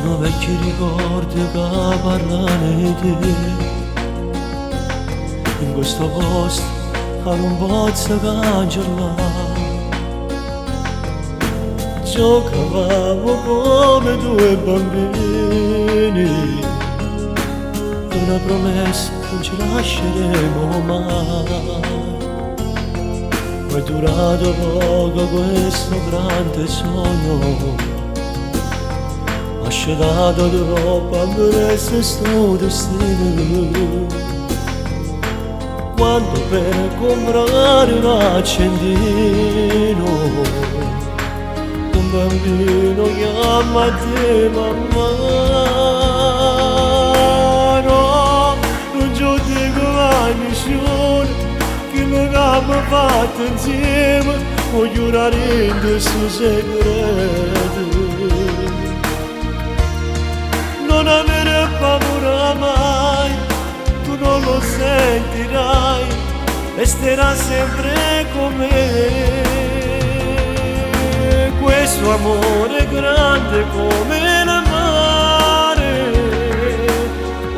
Sono vecchi ricordi che parlano di te. In questo posto che non posso cancellare. Giocavamo come due bambini, una promessa non ci lasceremo mai. Ma è durato poco questo grande sogno, ha scedato troppo per essere sto destino. Quando per comprare un accendino un bambino chiama te mamma, no, non ci dico mai nessuno che non abbiamo fatto insieme, voglio giurare in questo segreto. Non avere paura mai, tu non lo sentirai, resterà sempre con me. Questo amore grande come il mare,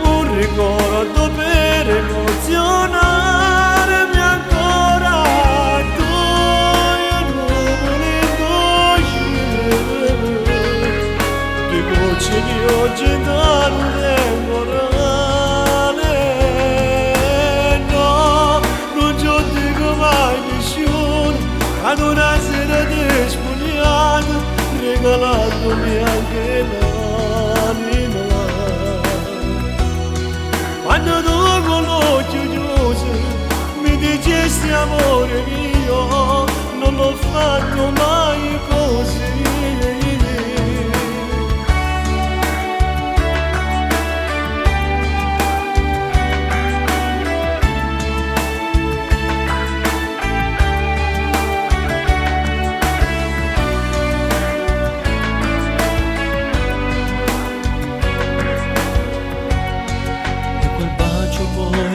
un ricordo per emozionarmi ancora. Tu e nuvole dolci, di gocce di oggi dal temporale. No, non ci dico mai nessuno ad una sera di regalandomi anche l'anima. Quando tu con l'occhio chiuso mi dicesti amore mio, non l'ho fatto mai così.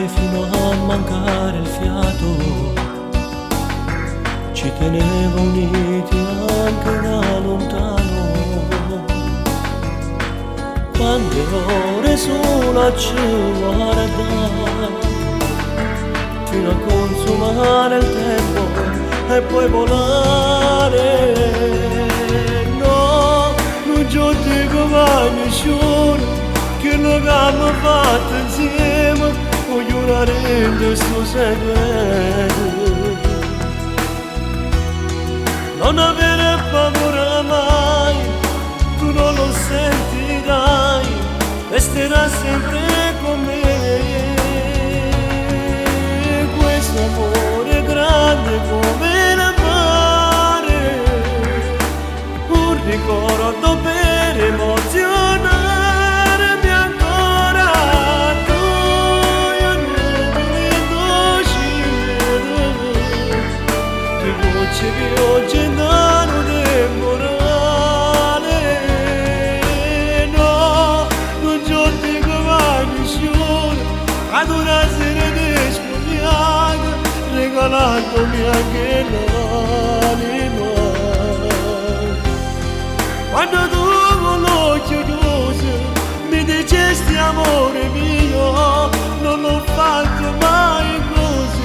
Fino a mancare il fiato ci teneva uniti anche da lontano. Quante ore solo a ci guardare fino a consumare il tempo e poi volare. No, non ci dico mai nessuno che non abbiamo fatto insieme, voglio giurare in questo segreto. Non avere paura mai, tu non lo sentirai, resterà sempre con me. Questo amore grande come il mare, un ricordo per emozionare. Che oggi danno temporale. No, non ci dico mai nessuno ad una sera di spogliata, regalandomi anche l'anima. Quando tu con l'occhio chiuso mi dicesti amore mio, non l'ho fatto mai così.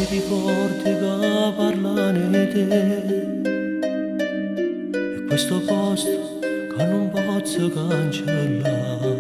Ricordi che parlano di te, e questo posto che non posso cancellare.